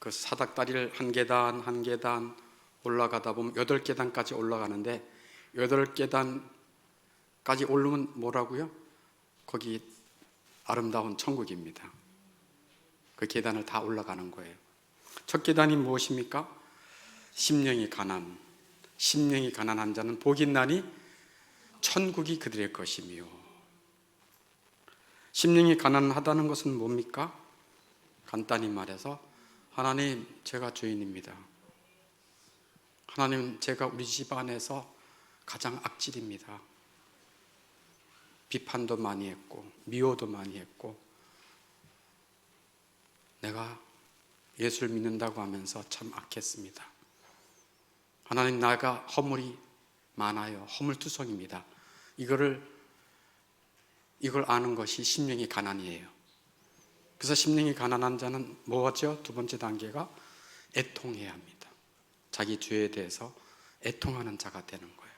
그 사닥다리를 한 계단 한 계단 올라가다 보면 8계단까지 올라가는데 8계단까지 오르면 뭐라고요? 거기 아름다운 천국입니다. 그 계단을 다 올라가는 거예요. 첫 계단이 무엇입니까? 심령이 가난한 자는 복이 있나니 천국이 그들의 것이며. 심령이 가난하다는 것은 뭡니까? 간단히 말해서 하나님, 제가 죄인입니다. 하나님, 제가 우리 집안에서 가장 악질입니다. 비판도 많이 했고 미워도 많이 했고 내가 예수를 믿는다고 하면서 참 악했습니다. 하나님, 나가 허물이 많아요. 허물투성입니다. 이걸 아는 것이 심령이 가난이에요. 그래서 심령이 가난한 자는 뭐죠? 두 번째 단계가 애통해야 합니다. 자기 죄에 대해서 애통하는 자가 되는 거예요.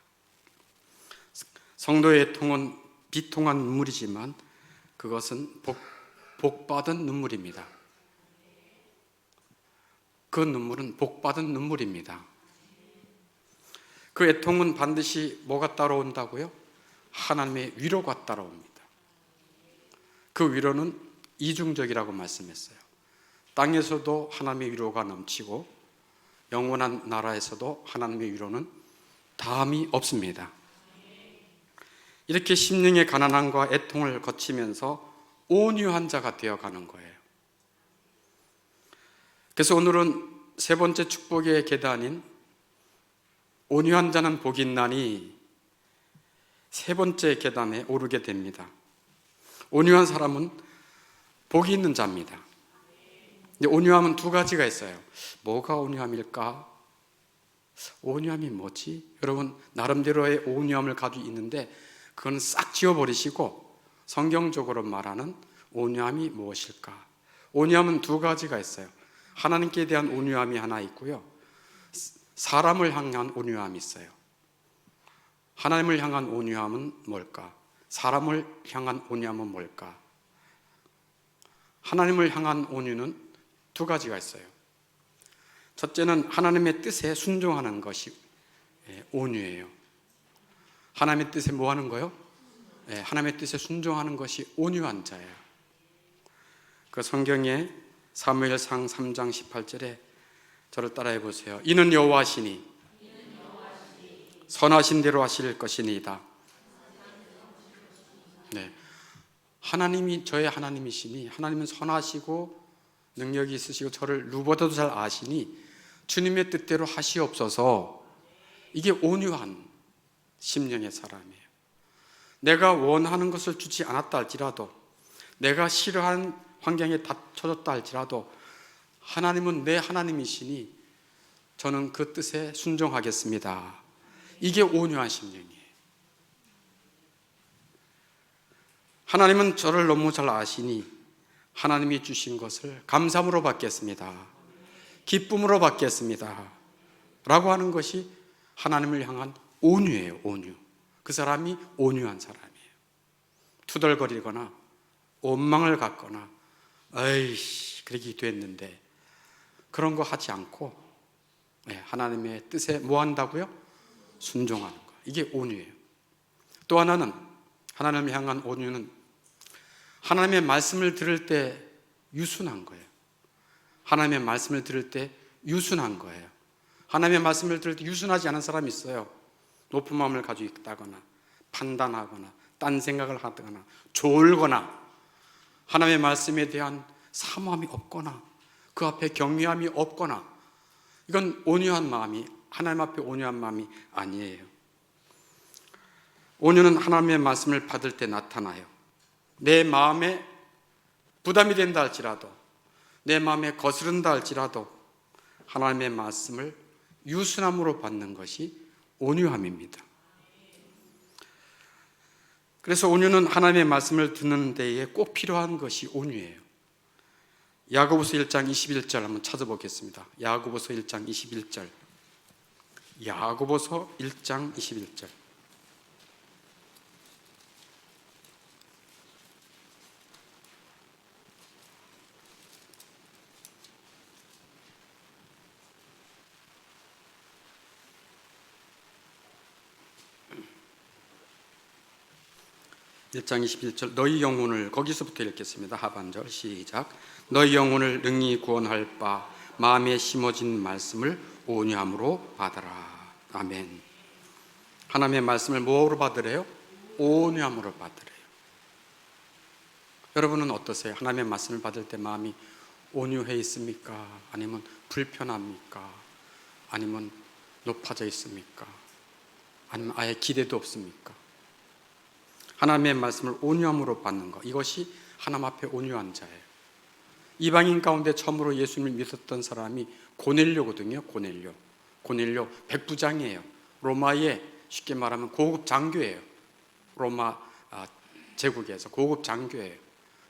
성도의 애통은 비통한 눈물이지만 그것은 복받은 눈물입니다. 그 눈물은 복받은 눈물입니다. 그 애통은 반드시 뭐가 따라온다고요? 하나님의 위로가 따라옵니다. 그 위로는 이중적이라고 말씀했어요. 땅에서도 하나님의 위로가 넘치고 영원한 나라에서도 하나님의 위로는 다함이 없습니다. 이렇게 심령의 가난함과 애통을 거치면서 온유한 자가 되어가는 거예요. 그래서 오늘은 세 번째 축복의 계단인 온유한 자는 복이 있나니 세 번째 계단에 오르게 됩니다. 온유한 사람은 복이 있는 자입니다. 근데 온유함은 두 가지가 있어요. 뭐가 온유함일까? 온유함이 뭐지? 여러분, 나름대로의 온유함을 가지고 있는데 그건 싹 지워버리시고 성경적으로 말하는 온유함이 무엇일까? 온유함은 두 가지가 있어요. 하나님께 대한 온유함이 하나 있고요, 사람을 향한 온유함이 있어요. 하나님을 향한 온유함은 뭘까? 사람을 향한 온유함은 뭘까? 하나님을 향한 온유는 두 가지가 있어요. 첫째는 하나님의 뜻에 순종하는 것이 온유예요. 하나님의 뜻에 뭐 하는 거요? 하나님의 뜻에 순종하는 것이 온유한 자예요. 그 성경에 사무엘상 3장 18절에 저를 따라해 보세요. 이는 여호와시니 선하신 대로 하실 것이니이다. 네. 하나님이 저의 하나님이시니 하나님은 선하시고 능력이 있으시고 저를 누구보다도 잘 아시니 주님의 뜻대로 하시옵소서. 이게 온유한 심령의 사람이에요. 내가 원하는 것을 주지 않았다 할지라도, 내가 싫어하는 환경에 닥쳐졌다 할지라도 하나님은 내 하나님이시니 저는 그 뜻에 순종하겠습니다. 이게 온유한 심령이에요. 하나님은 저를 너무 잘 아시니 하나님이 주신 것을 감사함으로 받겠습니다. 기쁨으로 받겠습니다. 라고 하는 것이 하나님을 향한 온유예요. 온유. 그 사람이 온유한 사람이에요. 투덜거리거나 원망을 갖거나 에이씨 그러기 됐는데 그런 거 하지 않고 하나님의 뜻에 뭐 한다고요? 순종하는 거. 이게 온유예요. 또 하나는, 하나님을 향한 온유는 하나님의 말씀을 들을 때 유순한 거예요. 하나님의 말씀을 들을 때 유순한 거예요. 하나님의 말씀을 들을 때 유순하지 않은 사람이 있어요. 높은 마음을 가지고 있다거나 판단하거나 딴 생각을 하거나 졸거나 하나님의 말씀에 대한 사모함이 없거나 그 앞에 경외함이 없거나, 이건 온유한 마음이, 하나님 앞에 온유한 마음이 아니에요. 온유는 하나님의 말씀을 받을 때 나타나요. 내 마음에 부담이 된다 할지라도, 내 마음에 거스른다 할지라도 하나님의 말씀을 유순함으로 받는 것이 온유함입니다. 그래서 온유는 하나님의 말씀을 듣는 데에 꼭 필요한 것이 온유예요. 야고보서 1장 21절 한번 찾아보겠습니다. 야고보서 1장 21절. 야고보서 1장 21절. 1장 21절 너희 영혼을 거기서부터 읽겠습니다. 하반절 시작. 너희 영혼을 능히 구원할 바 마음에 심어진 말씀을 온유함으로 받으라. 아멘. 하나님의 말씀을 뭐로 받으래요? 온유함으로 받으래요. 여러분은 어떠세요? 하나님의 말씀을 받을 때 마음이 온유해 있습니까? 아니면 불편합니까? 아니면 높아져 있습니까? 아니면 아예 기대도 없습니까? 하나님의 말씀을 온유함으로 받는 것, 이것이 하나님 앞에 온유한 자예요. 이방인 가운데 처음으로 예수님을 믿었던 사람이 고넬료거든요. 고넬료 백부장이에요. 로마의 쉽게 말하면 고급 장교예요. 로마 제국에서 고급 장교예요.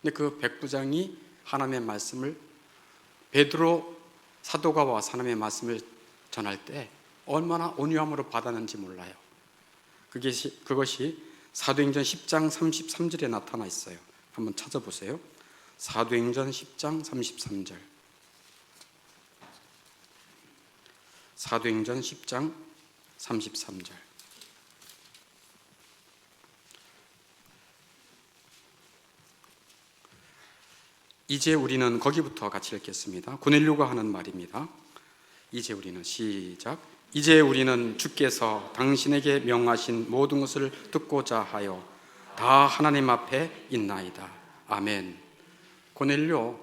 근데 그 백부장이 하나님의 말씀을, 베드로 사도가 와서 하나님의 말씀을 전할 때 얼마나 온유함으로 받았는지 몰라요. 그것이 사도행전 10장 33절에 나타나 있어요. 한번 찾아보세요. 사도행전 10장 33절. 사도행전 10장 33절. 이제 우리는, 거기부터 같이 읽겠습니다. 고넬료가 하는 말입니다. 이제 우리는, 시작. 이제 우리는 주께서 당신에게 명하신 모든 것을 듣고자 하여 다 하나님 앞에 있나이다. 아멘. 고넬료,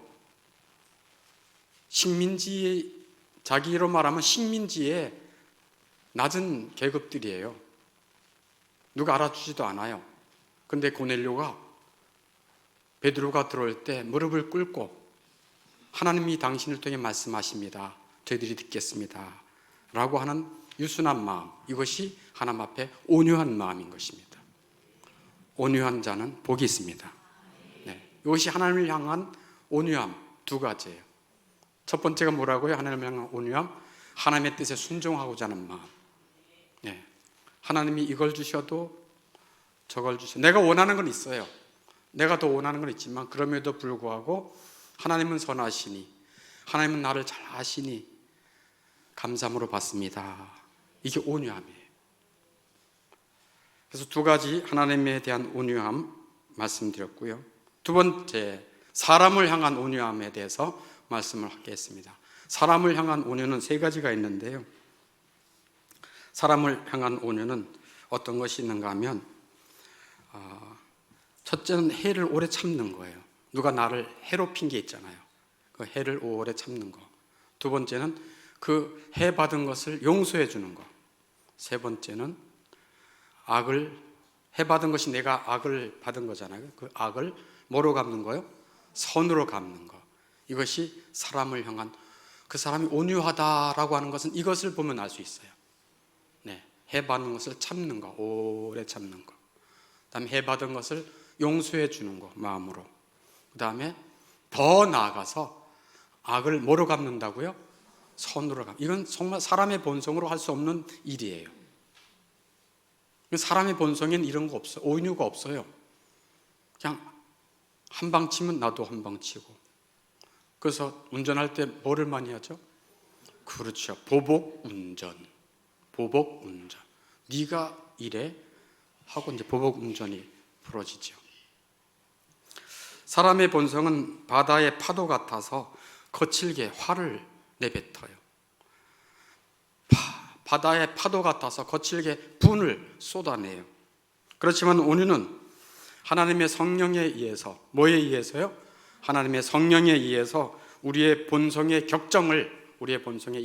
식민지, 자기로 말하면 식민지의 낮은 계급들이에요. 누가 알아주지도 않아요. 근데 고넬료가 베드로가 들어올 때 무릎을 꿇고 하나님이 당신을 통해 말씀하십니다. 저희들이 듣겠습니다. 라고 하는 유순한 마음, 이것이 하나님 앞에 온유한 마음인 것입니다. 온유한 자는 복이 있습니다. 네, 이것이 하나님을 향한 온유함 두 가지예요. 첫 번째가 뭐라고요? 하나님을 향한 온유함, 하나님의 뜻에 순종하고자 하는 마음. 네, 하나님이 이걸 주셔도 저걸 주셔도 내가 원하는 건 있어요. 내가 더 원하는 건 있지만 그럼에도 불구하고 하나님은 선하시니, 하나님은 나를 잘 아시니 감사함으로 받습니다. 이게 온유함이에요. 그래서 두 가지 하나님에 대한 온유함 말씀드렸고요. 두 번째, 사람을 향한 온유함에 대해서 말씀을 하겠습니다. 사람을 향한 온유는 세 가지가 있는데요. 사람을 향한 온유는 어떤 것이 있는가 하면, 첫째는 해를 오래 참는 거예요. 누가 나를 해롭힌 게 있잖아요. 그 해를 오래 참는 거. 두 번째는 그 해 받은 것을 용서해 주는 거. 세 번째는 해 받은 것이 내가 악을 받은 거잖아요. 그 악을 뭐로 갚는 거요? 선으로 갚는 거. 이것이 사람을 향한, 그 사람이 온유하다라고 하는 것은 이것을 보면 알 수 있어요. 네, 해 받는 것을 참는 거, 오래 참는 거. 그다음에 해 받은 것을 용서해 주는 거, 마음으로. 그다음에 더 나아가서 악을 뭐로 갚는다고요? 선으로 갚는. 이건 정말 사람의 본성으로 할 수 없는 일이에요. 사람의 본성에는 이런 거 없어요. 온유가 없어요. 그냥 한 방 치면 나도 한 방 치고. 그래서 운전할 때 뭐를 많이 하죠? 그렇죠. 보복 운전. 네가 이래 하고 이제 보복 운전이 벌어지죠. 사람의 본성은 바다의 파도 같아서 거칠게 화를 내뱉어요. 바다의 파도 같아서 거칠게 분을 쏟아내요. 그렇지만 온유는 하나님의 성령에 의해서, 뭐에 의해서요? 하나님의 성령에 의해서 우리의 본성의 격정을, 우리의 본성의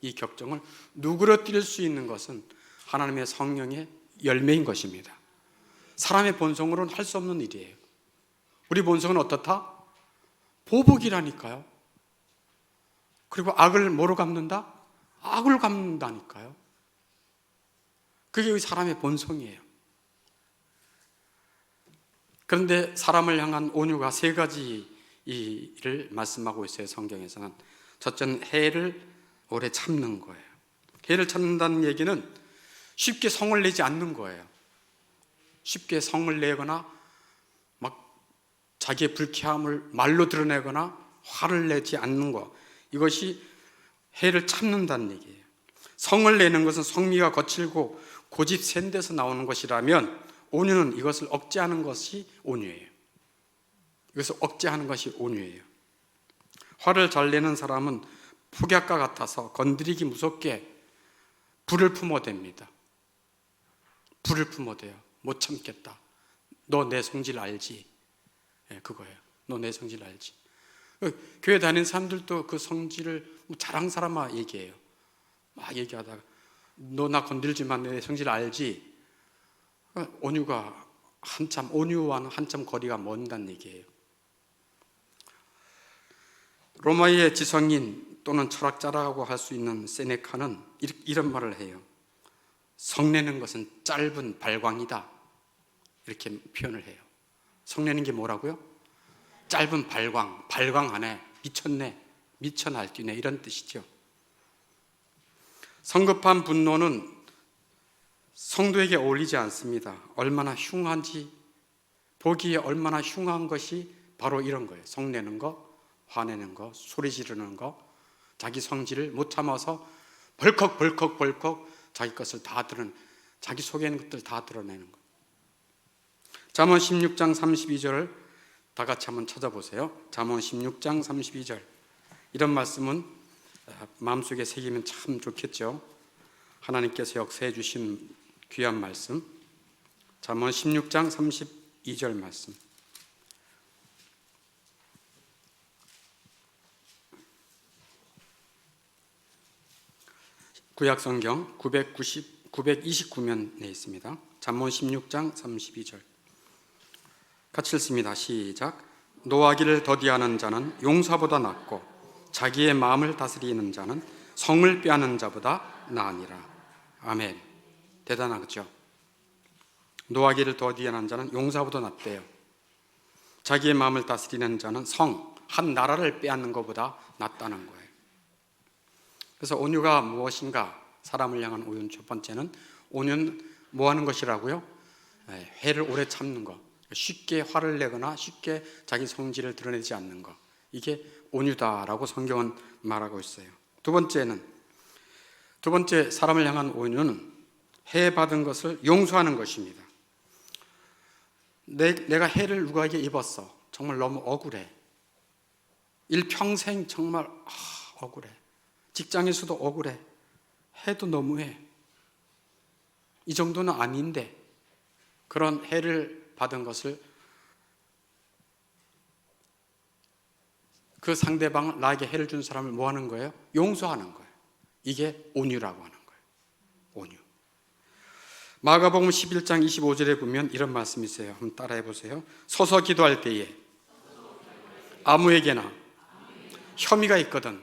이 격정을 누그러뜨릴 수 있는 것은 하나님의 성령의 열매인 것입니다. 사람의 본성으로는 할 수 없는 일이에요. 우리 본성은 어떻다? 보복이라니까요. 그리고 악을 뭐로 갚는다? 악을 갚는다니까요. 그게 사람의 본성이에요. 그런데 사람을 향한 온유가 세 가지를 말씀하고 있어요. 성경에서는. 첫째는 해를 오래 참는 거예요. 해를 참는다는 얘기는 쉽게 성을 내지 않는 거예요. 쉽게 성을 내거나 막 자기의 불쾌함을 말로 드러내거나 화를 내지 않는 것, 이것이 해를 참는다는 얘기예요. 성을 내는 것은 성미가 거칠고 고집 센 데서 나오는 것이라면 온유는 이것을 억제하는 것이 온유예요. 이것을 억제하는 것이 온유예요. 화를 잘 내는 사람은 폭약과 같아서 건드리기 무섭게 불을 품어댑니다. 불을 품어대요. 못 참겠다. 너 내 성질 알지? 그거예요. 너 내 성질 알지? 교회 다니는 사람들도 그 성질을 자랑 삼아 얘기해요. 막 얘기하다가 너 나 건들지만 내 성질 알지? 온유가 온유와는 한참 거리가 먼다는 얘기예요. 로마의 지성인 또는 철학자라고 할 수 있는 세네카는 이런 말을 해요. 성내는 것은 짧은 발광이다. 이렇게 표현을 해요. 성내는 게 뭐라고요? 짧은 발광 안에 미쳤네, 미쳐 날뛰네, 이런 뜻이죠. 성급한 분노는 성도에게 어울리지 않습니다. 얼마나 흉한지, 보기에 얼마나 흉한 것이 바로 이런 거예요. 성내는 거, 화내는 거, 소리 지르는 거, 자기 성질을 못 참아서 벌컥 자기 것을 다 자기 속에 있는 것들 다 드러내는 거. 잠언 16장 32절을 다 같이 한번 찾아보세요. 잠언 16장 32절. 이런 말씀은 마음속에 새기면 참 좋겠죠. 하나님께서 역사해 주신 귀한 말씀. 잠언 16장 32절 말씀. 구약성경 929면에 있습니다. 잠언 16장 32절. 같이 읽습니다. 시작. 노하기를 더디하는 자는 용사보다 낫고 자기의 마음을 다스리는 자는 성을 빼앗는 자보다 나으니라. 아멘. 대단하죠? 노하기를 더디하는 자는 용사보다 낫대요. 자기의 마음을 다스리는 자는 한 나라를 빼앗는 것보다 낫다는 거예요. 그래서 온유가 무엇인가? 사람을 향한 온유 첫 번째는, 온유는 뭐 하는 것이라고요? 회를 오래 참는 것, 쉽게 화를 내거나 쉽게 자기 성질을 드러내지 않는 것, 이게 온유다라고 성경은 말하고 있어요. 두 번째 사람을 향한 온유는 해받은 것을 용서하는 것입니다. 내가 해를 누구에게 입었어. 정말 너무 억울해. 일평생 정말 억울해. 직장에서도 억울해. 해도 너무해. 이 정도는 아닌데, 그런 해를 받은 것을 그 상대방, 나에게 해를 준 사람을 뭐 하는 거예요? 용서하는 거예요. 이게 온유라고 하는 거예요. 온유. 마가복음 11장 25절에 보면 이런 말씀이 있어요. 한번 따라해 보세요. 서서 기도할 때에 아무에게나 혐의가 있거든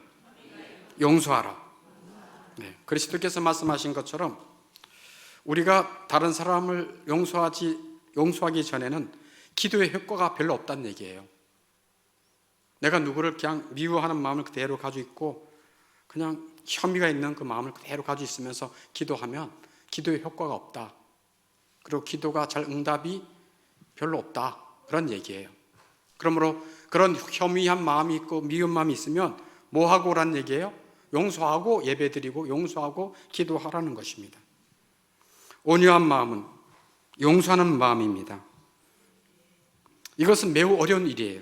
용서하라. 네, 그리스도께서 말씀하신 것처럼 우리가 다른 사람을 용서하기 전에는 기도의 효과가 별로 없다는 얘기예요. 내가 누구를 그냥 미워하는 마음을 그대로 가지고 있고 그냥 혐의가 있는 그 마음을 그대로 가지고 있으면서 기도하면 기도의 효과가 없다. 그리고 기도가 잘 응답이 별로 없다. 그런 얘기예요. 그러므로 그런 혐의한 마음이 있고 미운 마음이 있으면 뭐 하고 오라는 얘기예요? 용서하고 예배드리고 용서하고 기도하라는 것입니다. 온유한 마음은 용서하는 마음입니다. 이것은 매우 어려운 일이에요.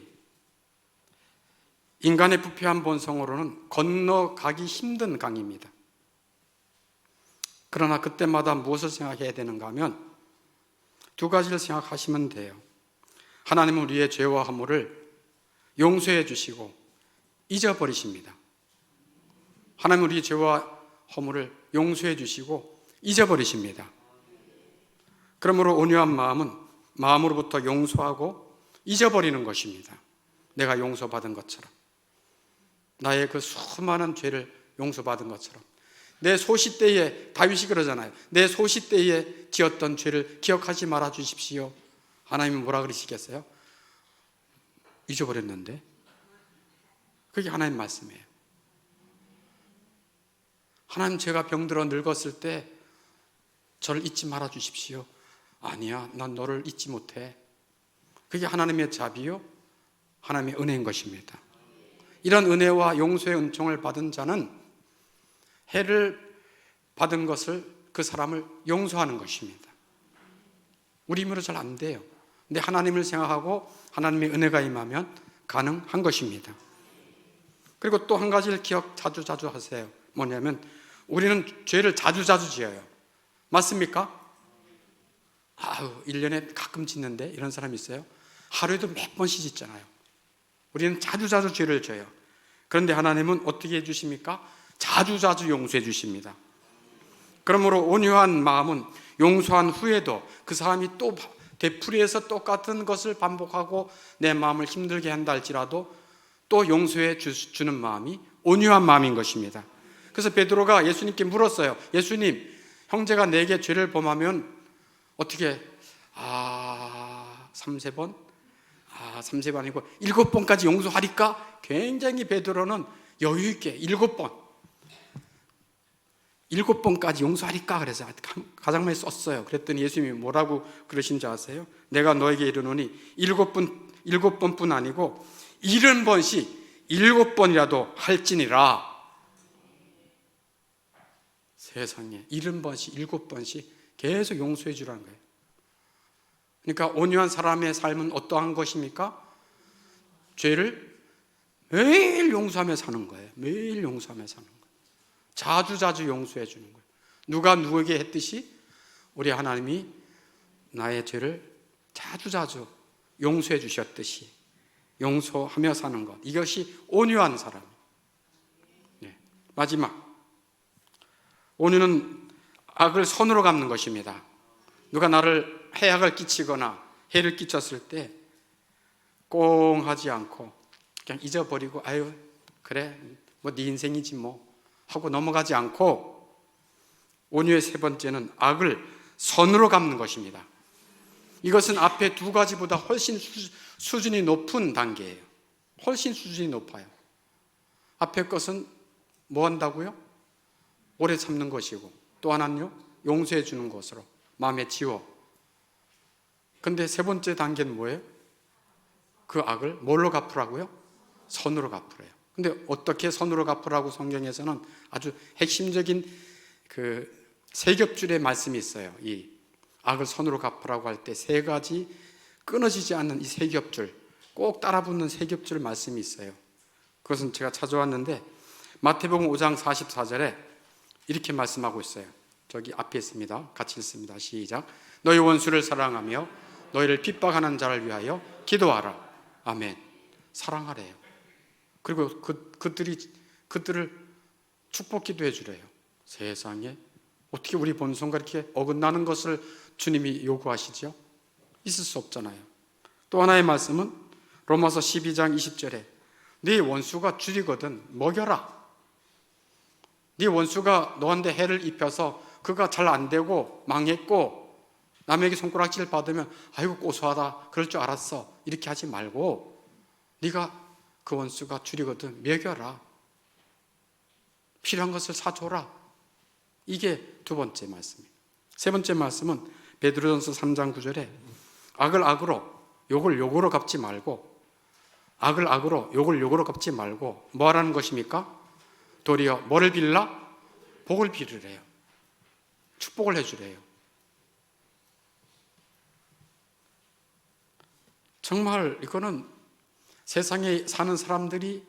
인간의 부패한 본성으로는 건너가기 힘든 강입니다. 그러나 그때마다 무엇을 생각해야 되는가 하면 두 가지를 생각하시면 돼요. 하나님은 우리의 죄와 허물을 용서해 주시고 잊어버리십니다. 하나님은 우리의 죄와 허물을 용서해 주시고 잊어버리십니다. 그러므로 온유한 마음은 마음으로부터 용서하고 잊어버리는 것입니다. 내가 용서받은 것처럼, 나의 그 수많은 죄를 용서받은 것처럼. 내 소시때에, 다윗이 그러잖아요. 내 소시때에 지었던 죄를 기억하지 말아 주십시오. 하나님은 뭐라 그러시겠어요? 잊어버렸는데. 그게 하나님 말씀이에요. 하나님, 제가 병들어 늙었을 때 저를 잊지 말아 주십시오. 아니야, 난 너를 잊지 못해. 그게 하나님의 자비요, 하나님의 은혜인 것입니다. 이런 은혜와 용서의 은총을 받은 자는 해를 받은 것을, 그 사람을 용서하는 것입니다. 우리 힘으로 잘 안 돼요. 근데 하나님을 생각하고 하나님의 은혜가 임하면 가능한 것입니다. 그리고 또 한 가지를 기억 자주 하세요. 뭐냐면 우리는 죄를 자주 지어요. 맞습니까? 1년에 가끔 짓는데 이런 사람 있어요? 하루에도 몇 번씩 짓잖아요. 우리는 자주 죄를 져요. 그런데 하나님은 어떻게 해주십니까? 자주 용서해 주십니다. 그러므로 온유한 마음은 용서한 후에도 그 사람이 또 되풀이해서 똑같은 것을 반복하고 내 마음을 힘들게 한다 할지라도 또 용서해 주는 마음이 온유한 마음인 것입니다. 그래서 베드로가 예수님께 물었어요. 예수님, 형제가 내게 죄를 범하면 어떻게 3세 번? 3세 번 아니고 7번까지 용서하리까? 굉장히 베드로는 여유 있게 7번까지 용서하리까? 그래서 가장 많이 썼어요. 그랬더니 예수님이 뭐라고 그러신 줄 아세요? 내가 너에게 이르노니 7번뿐 아니고 70번씩 7번이라도 할지니라. 세상에 70번씩 7번씩 계속 용서해 주라는 거예요. 그러니까 온유한 사람의 삶은 어떠한 것입니까? 죄를 매일 용서하며 사는 거예요. 매일 용서하며 사는 거예요. 자주 용서해 주는 거예요. 누가 누구에게 했듯이 우리 하나님이 나의 죄를 자주 용서해 주셨듯이 용서하며 사는 것, 이것이 온유한 사람. 마지막, 온유는 악을 선으로 갚는 것입니다. 누가 나를 해악을 끼치거나 해를 끼쳤을 때 꽁 하지 않고 그냥 잊어버리고 아유 그래 뭐 네 인생이지 뭐 하고 넘어가지 않고, 온유의 세 번째는 악을 선으로 갚는 것입니다. 이것은 앞에 두 가지보다 훨씬 수준이 높은 단계예요. 훨씬 수준이 높아요. 앞에 것은 뭐 한다고요? 오래 참는 것이고, 또 하나는요, 용서해 주는 것으로 마음에 지워. 근데 세 번째 단계는 뭐예요? 그 악을 뭘로 갚으라고요? 선으로 갚으래요. 근데 어떻게 선으로 갚으라고 성경에서는 아주 핵심적인 그 세 겹줄의 말씀이 있어요. 이 악을 선으로 갚으라고 할 때 세 가지 끊어지지 않는 이 세 겹줄, 꼭 따라붙는 세 겹줄 말씀이 있어요. 그것은 제가 찾아왔는데 마태복음 5장 44절에 이렇게 말씀하고 있어요. 저기 앞에 있습니다. 같이 읽습니다. 시작. 너희 원수를 사랑하며 너희를 핍박하는 자를 위하여 기도하라. 아멘. 사랑하래요. 그리고 그들을 축복 기도해 주래요. 세상에 어떻게 우리 본성과 이렇게 어긋나는 것을 주님이 요구하시죠? 있을 수 없잖아요. 또 하나의 말씀은 로마서 12장 20절에 네 원수가 줄이거든 먹여라. 네 원수가 너한테 해를 입혀서 그가 잘 안 되고 망했고 남에게 손가락질 받으면 아이고 고소하다 그럴 줄 알았어 이렇게 하지 말고 네가 그 원수가 줄이거든 먹여라. 필요한 것을 사줘라. 이게 두 번째 말씀이에요. 세 번째 말씀은 베드로전서 3장 9절에 악을 악으로 욕을 욕으로 갚지 말고, 악을 악으로 욕을 욕으로 갚지 말고 뭐 하라는 것입니까? 도리어 뭐를 빌라? 복을 빌으래요. 축복을 해주래요. 정말 이거는 세상에 사는 사람들이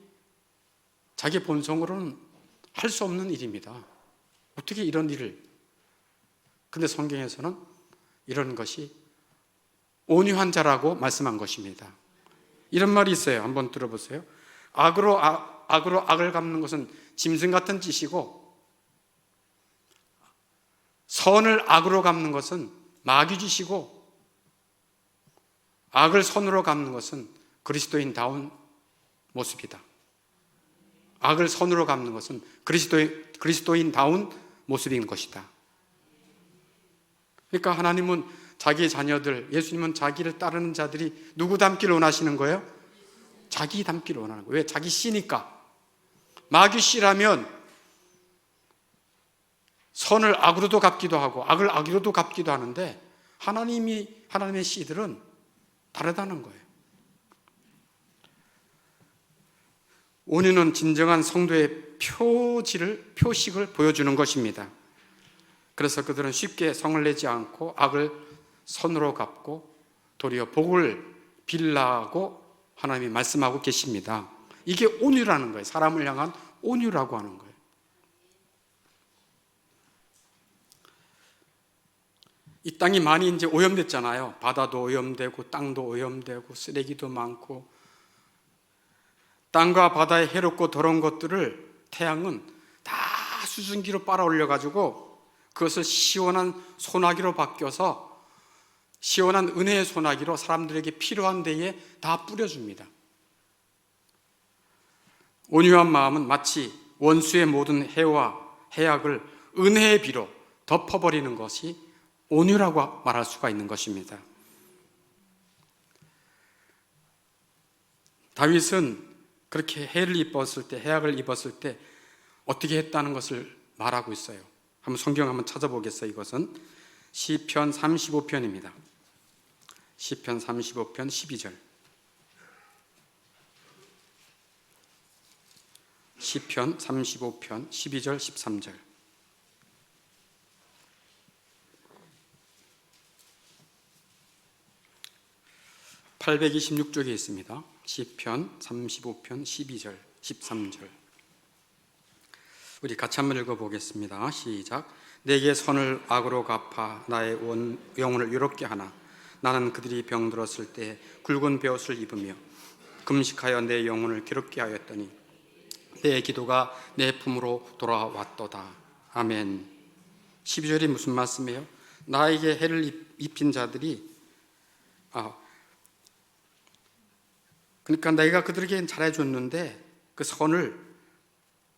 자기 본성으로는 할 수 없는 일입니다. 어떻게 이런 일을. 근데 성경에서는 이런 것이 온유한 자라고 말씀한 것입니다. 이런 말이 있어요. 한번 들어보세요. 악으로 악을 갚는 것은 짐승 같은 짓이고, 선을 악으로 갚는 것은 마귀 짓이고, 악을 선으로 갚는 것은 그리스도인다운 모습이다. 악을 선으로 갚는 것은 그리스도인다운 모습인 것이다. 그러니까 하나님은 자기의 자녀들, 예수님은 자기를 따르는 자들이 누구 닮기를 원하시는 거예요? 자기 닮기를 원하는 거예요. 왜? 자기 씨니까. 마귀 씨라면 선을 악으로도 갚기도 하고 악을 악으로도 갚기도 하는데, 하나님의 씨들은 다르다는 거예요. 온유는 진정한 성도의 표식을 보여주는 것입니다. 그래서 그들은 쉽게 성을 내지 않고 악을 선으로 갚고 도리어 복을 빌라고 하나님이 말씀하고 계십니다. 이게 온유라는 거예요. 사람을 향한 온유라고 하는 거예요. 이 땅이 많이 이제 오염됐잖아요. 바다도 오염되고 땅도 오염되고 쓰레기도 많고, 땅과 바다에 해롭고 더러운 것들을 태양은 다 수증기로 빨아올려 가지고 그것을 시원한 소나기로 바뀌어서 시원한 은혜의 소나기로 사람들에게 필요한 데에 다 뿌려줍니다. 온유한 마음은 마치 원수의 모든 해와 해악을 은혜의 비로 덮어버리는 것이 온유라고 말할 수가 있는 것입니다. 다윗은 그렇게 해를 입었을 때, 해악을 입었을 때 어떻게 했다는 것을 말하고 있어요. 한번 성경 한번 찾아보겠어요. 이것은 시편 35편입니다. 시편 35편 12절. 시편 35편 12절 13절. (826쪽에) 있습니다. 시편 35편 12절 13절. 우리 같이 한번 읽어보겠습니다. 시작. 내게 선을 악으로 갚아 나의 영혼을 유롭게 하나. 나는 그들이 병들었을 때 굵은 베옷을 입으며 금식하여 내 영혼을 괴롭게 하였더니 내 기도가 내 품으로 돌아왔도다. 아멘. 12절이 무슨 말씀이에요? 나에게 해를 입힌 자들이 그러니까 내가 그들에게 잘해줬는데 그 선을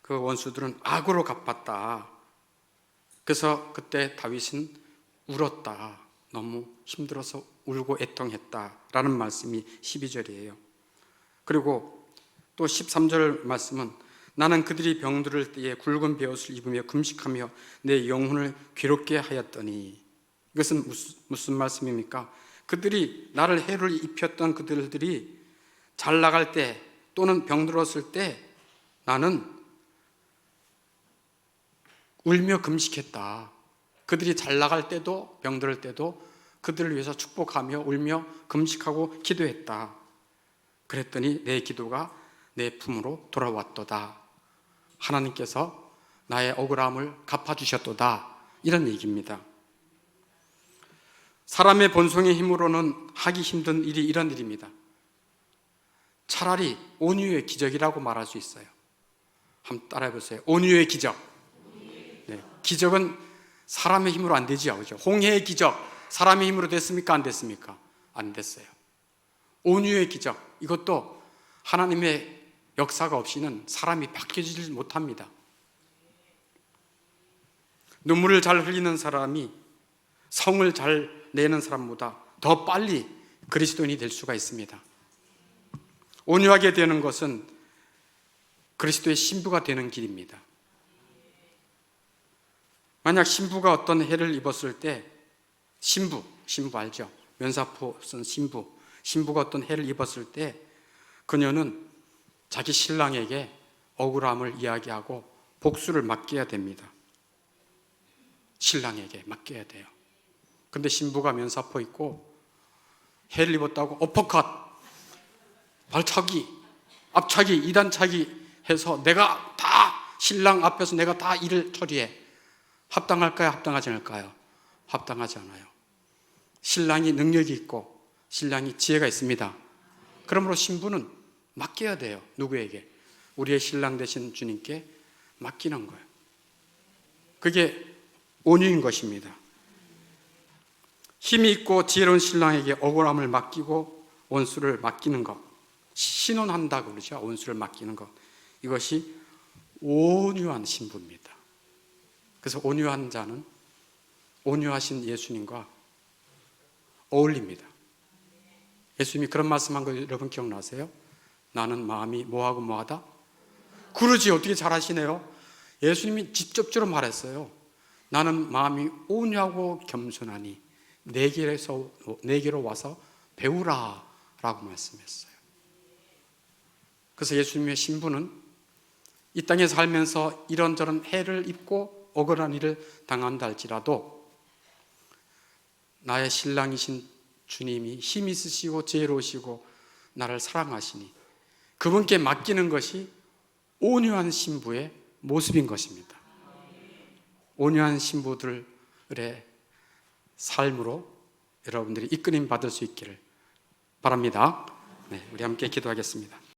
그 원수들은 악으로 갚았다. 그래서 그때 다윗은 울었다. 너무 힘들어서 울고 애통했다라는 말씀이 12절이에요. 그리고 또 13절 말씀은 나는 그들이 병들을 때에 굵은 베옷을 입으며 금식하며 내 영혼을 괴롭게 하였더니, 이것은 무슨 말씀입니까? 그들이 나를 해를 입혔던 그들이 잘 나갈 때 또는 병들었을 때 나는 울며 금식했다. 그들이 잘 나갈 때도 병들을 때도 그들을 위해서 축복하며 울며 금식하고 기도했다. 그랬더니 내 기도가 내 품으로 돌아왔도다. 하나님께서 나의 억울함을 갚아주셨도다. 이런 얘기입니다. 사람의 본성의 힘으로는 하기 힘든 일이 이런 일입니다. 차라리 온유의 기적이라고 말할 수 있어요. 한번 따라해 보세요. 온유의 기적. 네, 기적은 사람의 힘으로 안 되지요. 그렇죠? 홍해의 기적, 사람의 힘으로 됐습니까? 안 됐습니까? 안 됐어요. 온유의 기적, 이것도 하나님의 역사가 없이는 사람이 바뀌지 못합니다. 눈물을 잘 흘리는 사람이 성을 잘 내는 사람보다 더 빨리 그리스도인이 될 수가 있습니다. 온유하게 되는 것은 그리스도의 신부가 되는 길입니다. 만약 신부가 어떤 해를 입었을 때 신부 알죠? 면사포 쓴 신부가 어떤 해를 입었을 때 그녀는 자기 신랑에게 억울함을 이야기하고 복수를 맡겨야 됩니다. 신랑에게 맡겨야 돼요. 근데 신부가 면사포 입고 해를 입었다고 어퍼컷, 발차기, 앞차기, 이단차기 해서 내가 다 신랑 앞에서 내가 다 일을 처리해. 합당할까요? 합당하지 않을까요? 합당하지 않아요. 신랑이 능력이 있고 신랑이 지혜가 있습니다. 그러므로 신부는 맡겨야 돼요. 누구에게? 우리의 신랑 되신 주님께 맡기는 거예요. 그게 온유인 것입니다. 힘이 있고 지혜로운 신랑에게 억울함을 맡기고 원수를 맡기는 것, 신원한다고 그러죠. 원수를 맡기는 것, 이것이 온유한 신부입니다. 그래서 온유한 자는 온유하신 예수님과 어울립니다. 예수님이 그런 말씀한 거 여러분 기억나세요? 나는 마음이 뭐하고 뭐하다? 그러지, 어떻게 잘하시네요. 예수님이 직접적으로 말했어요. 나는 마음이 온유하고 겸손하니 내게로 와서 배우라 라고 말씀했어요. 그래서 예수님의 신부는 이 땅에 살면서 이런저런 해를 입고 억울한 일을 당한다 할지라도 나의 신랑이신 주님이 힘 있으시고 지혜로우시고 나를 사랑하시니 그분께 맡기는 것이 온유한 신부의 모습인 것입니다. 온유한 신부들의 삶으로 여러분들이 이끌림 받을 수 있기를 바랍니다. 네, 우리 함께 기도하겠습니다.